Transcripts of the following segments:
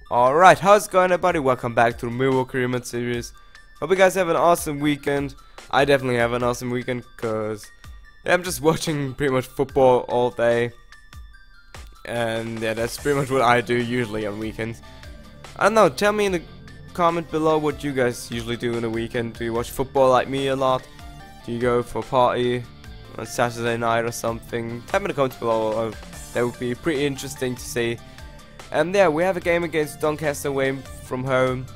Alright, how's it going everybody? Welcome back to the MILLWALL Career Mode series. Hope you guys have an awesome weekend. I definitely have an awesome weekend because I'm just watching pretty much football all day. And yeah, that's pretty much what I do usually on weekends. I don't know, tell me in the comment below what you guys usually do in the weekend. Do you watch football like me a lot? Do you go for a party on Saturday night or something? Tell me in the comments below, that would be pretty interesting to see. And yeah, we have a game against Doncaster away from home.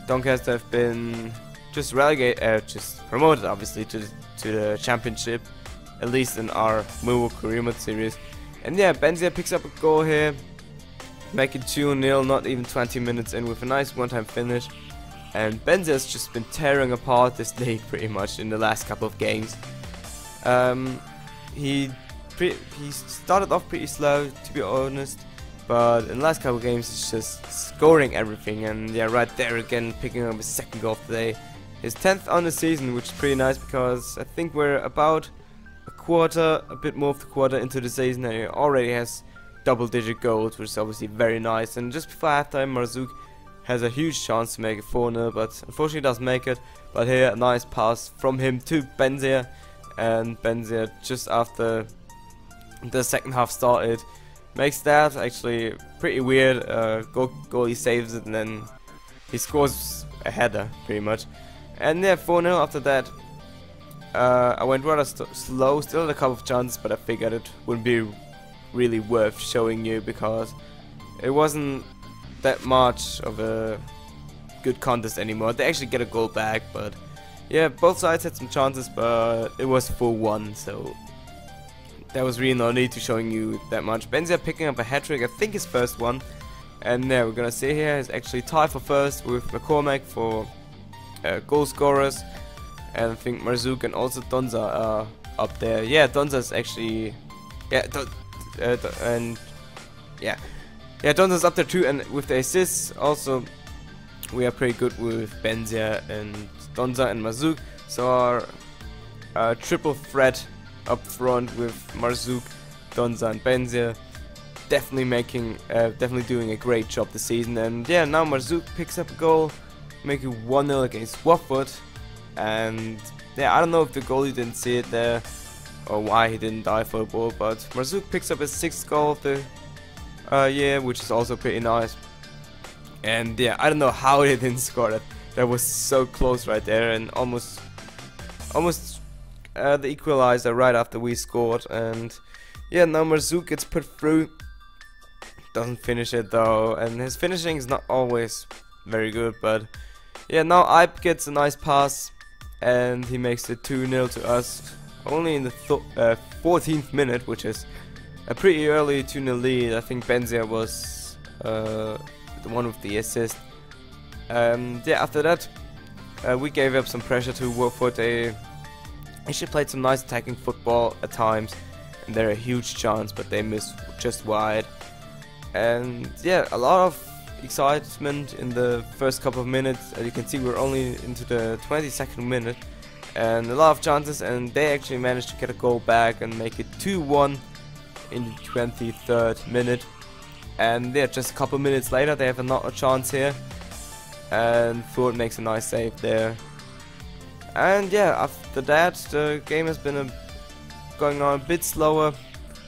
Doncaster have been just relegated, just promoted obviously to the championship, at least in our MILLWALL Career Mode series. And yeah, Benzia picks up a goal here, make it 2-0, not even 20 minutes in, with a nice one-time finish. And Benzia has just been tearing apart this league pretty much in the last couple of games. He started off pretty slow, to be honest. But in the last couple of games, he's just scoring everything, and yeah, right there again, picking up his second goal today. His 10th on the season, which is pretty nice because I think we're about a bit more of the quarter into the season, and he already has double-digit goals, which is obviously very nice. And just before halftime, Marzouk has a huge chance to make it 4-0, but unfortunately doesn't make it. But here, a nice pass from him to Benzia, and Benzia just after the second half started, makes that actually pretty weird. Goalie saves it and then he scores a header pretty much. And yeah, 4-0 after that. I went rather slow, still had a couple of chances, but I figured it wouldn't be really worth showing you because it wasn't that much of a good contest anymore. They actually get a goal back, but yeah, both sides had some chances, but it was 4-1, so there was really no need to showing you that much. Benzia picking up a hat-trick, I think his first one. And yeah, we're gonna see here is actually tied for first with McCormack for goal scorers. And I think Marzouk and also Donza are up there. Yeah, Donza's actually... Yeah, Donza's up there too, and with the assists also we are pretty good with Benzia and Donza and Marzouk. So our triple threat up front with Marzouk, Donza and Benzia definitely doing a great job this season. And yeah, now Marzouk picks up a goal, making 1-0 against Watford. And yeah, I don't know if the goalie didn't see it there or why he didn't dive for the ball, but Marzouk picks up his 6th goal of the year, which is also pretty nice. And yeah, I don't know how they didn't score that. That was so close right there, and almost the equalizer right after we scored. And yeah, now Marzouk gets put through, doesn't finish it though, and his finishing is not always very good. But yeah, now Ep gets a nice pass and he makes it 2-0 to us, only in the 14th minute, which is a pretty early 2-0 lead. I think Benzia was the one with the assist. Yeah, after that we gave up some pressure to Watford. They actually played some nice attacking football at times, and they're a huge chance, but they missed just wide. And yeah, a lot of excitement in the first couple of minutes. As you can see, we're only into the 22nd minute, and a lot of chances, and they actually managed to get a goal back and make it 2-1 in the 23rd minute. And yeah, just a couple of minutes later, they have another chance here, and Ford makes a nice save there. And yeah, after that, the game has been going on a bit slower,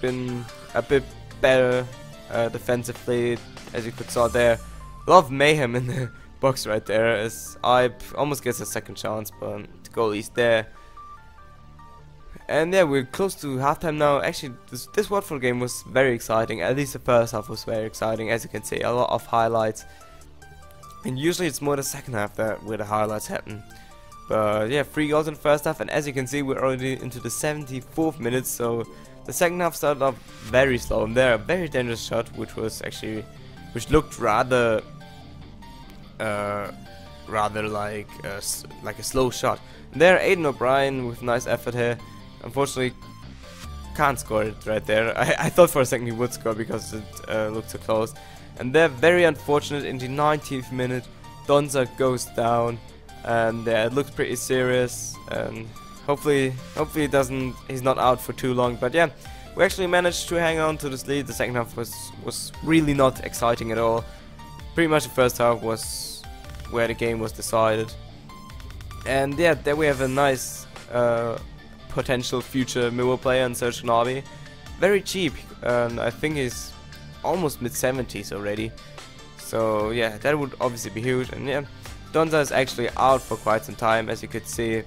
been a bit better defensively, as you could saw there. A lot of mayhem in the box right there, as I almost gets a second chance, but the goalie's there. And yeah, we're close to halftime now. Actually, this Watford game was very exciting. At least the first half was very exciting, as you can see, a lot of highlights. And usually it's more the second half where the highlights happen. But yeah, 3 goals in the first half, and as you can see, we're already into the 74th minute, so the second half started off very slow. And there, a very dangerous shot, which looked rather like a slow shot. And there, Aidan O'Brien with nice effort here. Unfortunately, can't score it right there. I thought for a second he would score because it looked so close. And they're very unfortunate. In the 19th minute, Donza goes down. And it looks pretty serious, and hopefully he's not out for too long. But yeah, we actually managed to hang on to this lead. The second half was really not exciting at all. pretty much the first half was where the game was decided. And yeah, there we have a nice potential future Millwall player in Serge Gnabry. Very cheap, and I think he's almost mid-70s already. So yeah, that would obviously be huge. And yeah, Donza is actually out for quite some time, as you could see.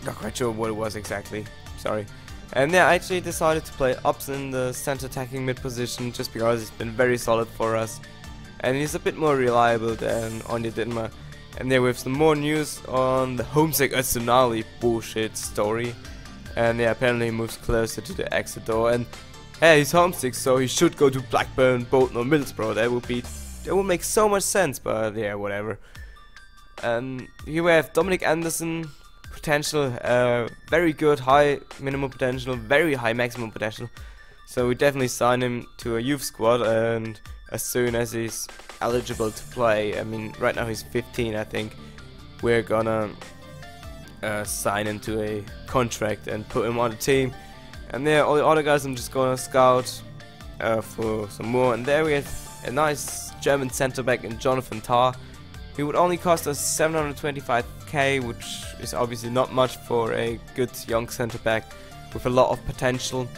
Not quite sure what it was exactly, sorry. And yeah, I actually decided to play Ups in the center attacking mid position just because he's been very solid for us. And he's a bit more reliable than Onye Dittmar. And yeah, we have some more news on the homesick Öztunali bullshit story. And yeah, apparently he moves closer to the exit door. And hey, he's homesick, so he should go to Blackburn, Bolton or Middlesbrough. That would make so much sense, but yeah, whatever. And here we have Dominic Anderson. Potential, very good, high minimum potential, very high maximum potential. So we definitely sign him to a youth squad, and as soon as he's eligible to play, I mean right now he's 15 I think, we're gonna sign him to a contract and put him on the team. And there, all the other guys I'm just gonna scout for some more. And there we have a nice German centre back in Jonathan Tah. He would only cost us 725k, which is obviously not much for a good young centre back with a lot of potential.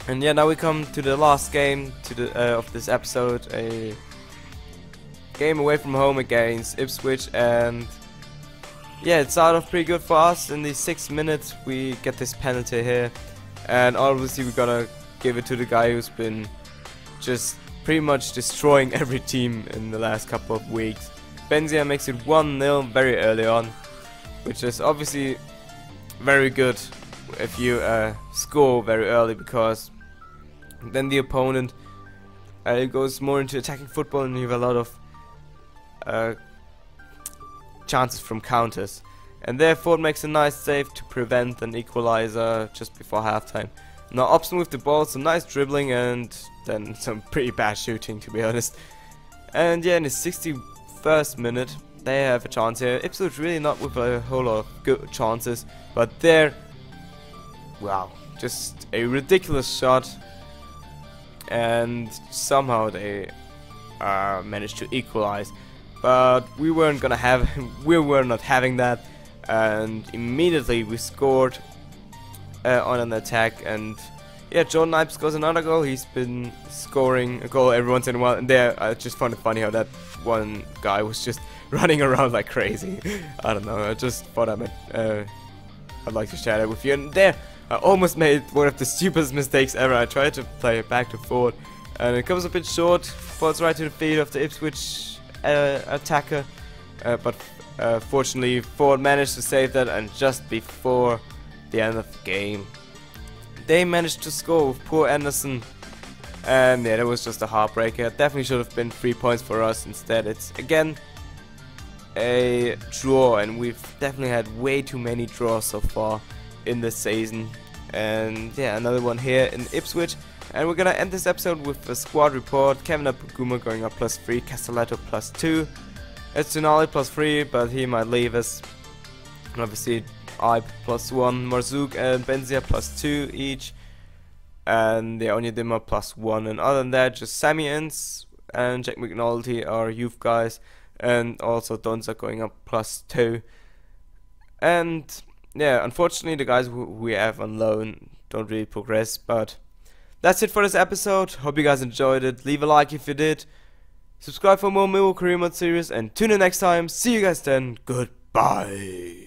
And yeah, now we come to the last game of this episode, a game away from home against Ipswich. And yeah, it started off pretty good for us. In the 6th minute we get this penalty here, and obviously we're gonna give it to the guy who's been just pretty much destroying every team in the last couple of weeks. Benzia makes it 1-0 very early on, which is obviously very good if you score very early, because then the opponent goes more into attacking football and you have a lot of chances from counters. And there Ford makes a nice save to prevent an equalizer just before halftime. Now Upson with the ball, some nice dribbling and then some pretty bad shooting, to be honest. And yeah, in the 61st minute they have a chance here. Ipswich really not with a whole lot of good chances, but there, wow, just a ridiculous shot, and somehow they managed to equalize. But we were not having that, and immediately we scored on an attack. And yeah, John Knipe scores another goal. He's been scoring a goal every once in a while, and there I just found it funny how that one guy was just running around like crazy. I don't know, I just thought I'd like to share that with you. And there, I almost made one of the stupidest mistakes ever. I tried to play it back to Ford, and it comes a bit short, falls right to the feet of the Ipswich attacker, but fortunately Ford managed to save that, and just before the end of the game they managed to score with poor Anderson. And yeah, that was just a heartbreaker. Definitely should have been 3 points for us. Instead it's again a draw, and we've definitely had way too many draws so far in this season. And yeah, another one here in Ipswich. And we're gonna end this episode with a squad report. Kevin Apaguma going up +3, Castelletto +2, Öztunali +3, but he might leave us. And obviously Ibe +1, Marzouk and Benzia +2 each, and the Onye Dittmar +1. And other than that, just Sammy Ince and Jack McNulty are youth guys, and also Donza going up +2. And yeah, unfortunately the guys who we have on loan don't really progress. But that's it for this episode. Hope you guys enjoyed it. Leave a like if you did. Subscribe for more Millwall Career Mode series, and tune in next time. See you guys then. Goodbye.